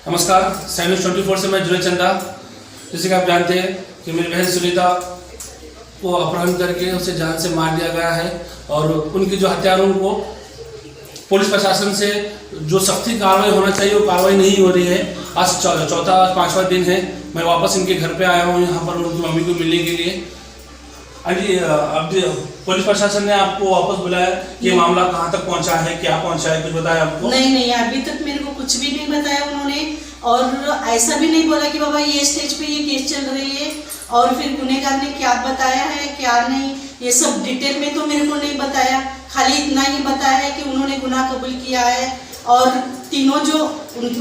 नमस्कार, साई न्यूज़ 24 से मैं जुनेद चंदा। जैसे कि आप जानते हैं कि मेरी बहन सुनीता को अपहरण करके उसे जान से मार दिया गया है और उनकी जो हत्यारों को पुलिस प्रशासन से जो सख्ती कार्रवाई होना चाहिए वो कार्रवाई नहीं हो रही है। आज चौथा 5वां दिन है, मैं वापस इनके घर पे आया हूँ यहाँ पर उनकी मम्मी को मिलने के लिए। जी, अब पुलिस प्रशासन ने आपको वापस बुलाया, ये मामला कहाँ तक पहुँचा है, क्या पहुँचा है, कुछ बताया आपको? नहीं, अभी तक मेरे को कुछ भी नहीं बताया उन्होंने, और ऐसा भी नहीं बोला कि बाबा ये स्टेज पे ये केस चल रही है और फिर गुनहगार ने क्या बताया है क्या नहीं, ये सब डिटेल में तो मेरे को नहीं बताया। खाली इतना ही बताया है कि उन्होंने गुनाह कबूल किया है और तीनों जो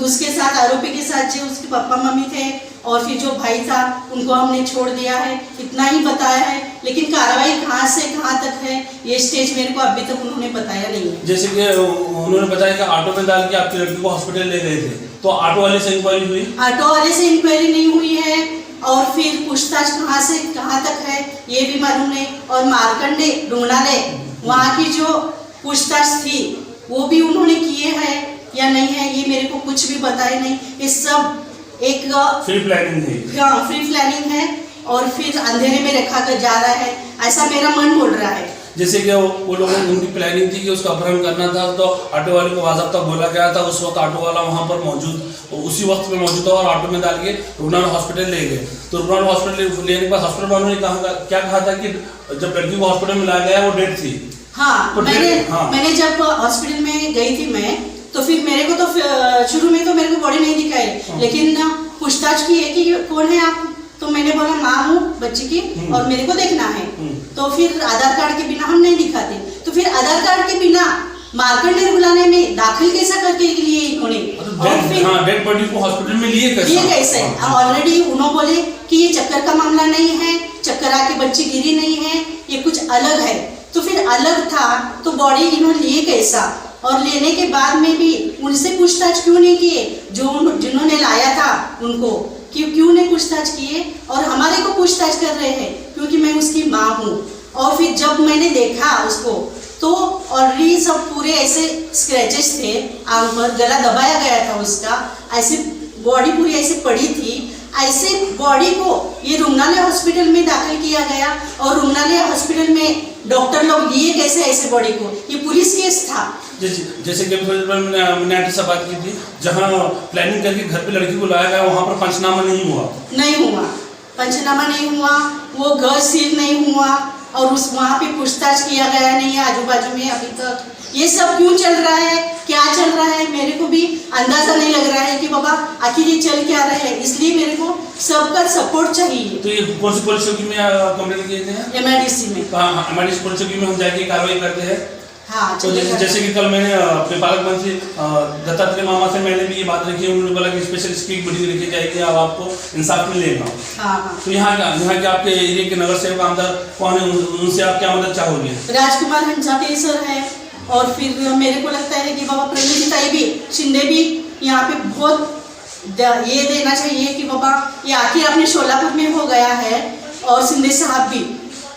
उसके साथ आरोपी के साथ जो उसके पापा मम्मी थे और फिर जो भाई था उनको हमने छोड़ दिया है, इतना ही बताया है। लेकिन कार्रवाई कहाँ से कहाँ तक है ये स्टेज मेरे को अभी तक उन्होंने बताया नहीं है। जैसे कि उन्होंने बताया कि ऑटो में डाल के आपकी लड़की को हॉस्पिटल ले गए थे, तो ऑटो वाले से इंक्वायरी हुई? ऑटो वाले से इंक्वायरी नहीं हुई है और फिर पूछताछ कहाँ से कहाँ तक है ये भी मालूम नहीं। और मारकंडे डूंगनाले वहाँ की जो पूछताछ थी वो भी उन्होंने किए हैं या नहीं है ये मेरे को कुछ भी बताया नहीं। ये सब एक फ्री प्लानिंग है। हाँ, फ्री प्लानिंग है और फिर अंधेरे में रखा कर जा रहा है, ऐसा मेरा मन बोल रहा है। जैसे कि वो लोगों की उनकी प्लानिंग थी कि उसका अपहरण करना था, तो ऑटो वाले को बाज़ाब्ता बोला गया था, उस वक्त ऑटो वाला वहाँ पर उसी वक्त में मौजूद था और ऑटो में डाल के रुगनाल हॉस्पिटल ले गए। तो रुगनाल हॉस्पिटल लेने के बाद हॉस्पिटल वालों ने क्या कहा था कि जब लड़की को हॉस्पिटल में लाया गया वो डेड थी। हाँ, मैंने जब हॉस्पिटल में गई थी मैं, तो फिर मेरे को तो शुरू में तो मेरे को बॉडी नहीं दिखाई, लेकिन पूछताछ की है कि कौन है आप, तो मैंने बोला माँ हूँ बच्ची की और मेरे को देखना है। तो फिर आधार कार्ड के बिना हम नहीं दिखाते, तो फिर आधार कार्ड के बिना मारकंडे बुलाने में दाखिल कैसा करके लिए इन्होंने, और फिर डेड बॉडी को हॉस्पिटल में लिए कैसे? ऑलरेडी उन्होंने बोले कि ये चक्कर का मामला नहीं है, चक्कर आके बच्ची गिरी नहीं है, ये कुछ अलग है। तो फिर अलग था तो बॉडी इन्होंने लिए कैसा, और लेने के बाद में भी उनसे पूछताछ क्यों नहीं किए, जिन्होंने लाया था उनको क्यों नहीं पूछताछ किए, और हमारे को पूछताछ कर रहे हैं क्योंकि मैं उसकी माँ हूँ। और फिर जब मैंने देखा उसको तो ऑलरेडी सब पूरे ऐसे स्क्रैचेस थे, आंख पर गला दबाया गया था उसका, ऐसे बॉडी पूरी ऐसे पड़ी थी। ऐसे बॉडी को ये रुगनालय हॉस्पिटल में दाखिल किया गया और रुगनालय हॉस्पिटल में डॉक्टर लोग लिए कैसे ऐसे बॉडी को, ये पुलिस केस था। जैसे कि मैंने आपसे बात की थी, जहाँ प्लानिंग करके घर पे लड़की को लाया गया वहाँ पर पंचनामा नहीं हुआ, पंचनामा नहीं हुआ, वो घर सील नहीं हुआ और उस वहाँ पे पूछताछ किया गया नहीं है आजू बाजू में अभी तक। ये सब क्यों चल रहा है, क्या चल रहा है, मेरे को भी अंदाजा नहीं लग रहा है कि बाबा आखिर ये चल क्या रहा है। इसलिए मेरे को सबका सपोर्ट चाहिए। तो ये कौन सी पुलिस चौकी में कंप्लेंट किए थे? MIDC में। MIDC पुलिस चौकी में हम जाके कार्रवाई करते हैं। हाँ, तो जैसे कि कल मैंने अपने पालक मंत्री दत्तात्रेय मामा से मैंने भी ये बात रखी, उन्होंने बोला कि स्पेशल स्क्रीन वीडियो लिखी जाएगी, अब आपको इंसाफ मिलेगा। हाँ। तो यहाँ के आपके एरिया के नगर सेवक आमदार कौन है, उनसे आप क्या मदद चाहोगे? राजकुमार हंसाटे सर है और फिर मेरे को लगता है कि बाबा प्रणीताई भी शिंदे भी यहाँ पे बहुत ये देना चाहिए कि बाबा ये आखिर अपने शोलापुर में हो गया है और शिंदे साहब भी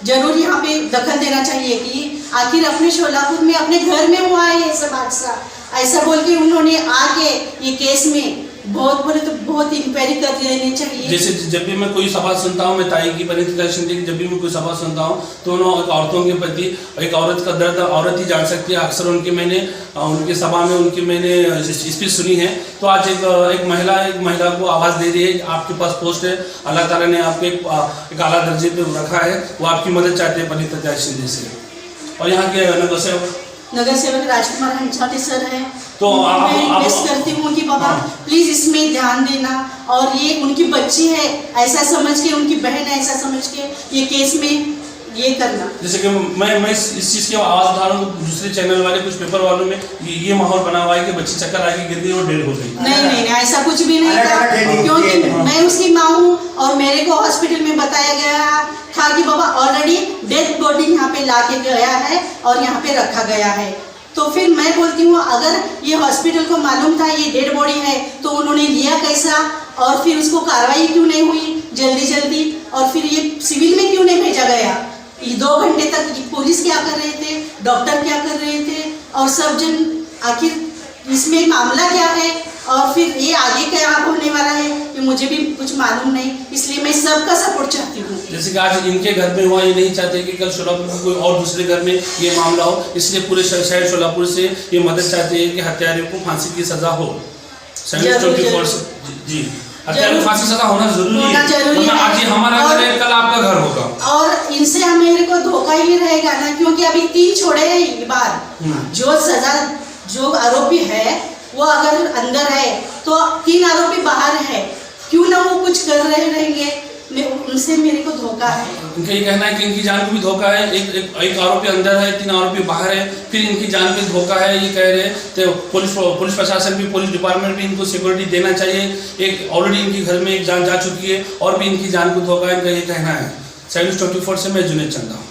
जरूर यहाँ पे दखल देना चाहिए कि आखिर अपने शोलापुर में अपने घर में हुआ है ये सब हादसा, ऐसा बोल के उन्होंने आके ये केस में बहुत बोले तो बहुत इंक्वायरी कर देनी चाहिए। जैसे जब भी मैं कोई सवाल सुनता हूँ, मैं ताई की परिणीता शिंदे की जब भी मैं कोई सवाल सुनता हूँ तो उन्होंने औरतों के प्रति, एक औरत का दर्द औरत ही जान सकती है। अक्सर उनके सभा में उनकी मैंने स्पीच सुनी है। तो आज एक महिला को आवाज़ दे रही है, आपके पास पोस्ट है, अल्लाह ताला ने आपको एक आला दर्जे पे रखा है, वो आपकी मदद चाहते हैं परिणीता शिंदे से। और यहाँ के नगर सेवक राजकुमार हंसाटे सर है, तो मैं रिक्वेस्ट करती हूँ कि बाबा प्लीज इसमें ध्यान देना और ये उनकी बच्ची है ऐसा समझ के, उनकी बहन है ऐसा समझ के ये केस में ये करना। जैसे कि मैं इस चीज़ की आवाज़ उठा रहा हूँ, दूसरे चैनल वाले कुछ पेपर वालों में ये माहौल बना हुआ है कि बच्ची चक्कर आके गिर गई और डेड हो गई। नहीं, ऐसा कुछ भी नहीं था, क्योंकि मैं उसकी माँ हूँ और मेरे को हॉस्पिटल में बताया गया था कि बाबा ऑलरेडी डेड बॉडी यहाँ पे ला के गया है और यहाँ पे रखा गया है। तो फिर मैं बोलती हूँ अगर ये हॉस्पिटल को मालूम था ये डेड बॉडी है तो उन्होंने लिया कैसा, और फिर उसको कार्रवाई क्यों नहीं हुई जल्दी, और फिर ये सिविल में क्यों नहीं भेजा गया। ये 2 घंटे तक पुलिस क्या कर रहे थे, डॉक्टर क्या कर रहे थे, और सब जन आखिर इसमें मामला क्या है और फिर ये आगे क्या मालूम नहीं, इसलिए मैं सबका सपोर्ट चाहती हूँ। जैसे कि आज इनके घर में हुआ, ये नहीं चाहते कि कल सोलापुर में कोई और दूसरे घर में ये मामला हो, इसलिए पूरे शहर सोलापुर से ये मदद चाहते हैं कि हत्यारे को फांसी की सजा हो। 724 जी, हत्यारे को फांसी सजा होना जरूरी है, वरना आज ये हमारा घर है, कल आपका घर होगा। और इनसे मेरे को धोखा ही रहेगा ना, क्योंकि अभी 3 छोड़े हैं ये बार। जो सजा, जो आरोपी है वो अगर अंदर है तो 3 आरोपी बाहर है, क्यों ना वो कुछ कर रहे रहेंगे। उनसे मेरे को धोखा है। इनका ये कहना है कि इनकी जान को भी धोखा है, एक आरोपी अंदर है, 3 आरोपी बाहर है, फिर इनकी जान पे धोखा है, ये कह रहे हैं। तो पुलिस प्रशासन भी, पुलिस डिपार्टमेंट भी इनको सिक्योरिटी देना चाहिए। एक ऑलरेडी इनकी घर में एक जान जा चुकी है और भी इनकी जान को धोखा है, इनका ये कहना है। 724 से मैं जुनेद चंदा।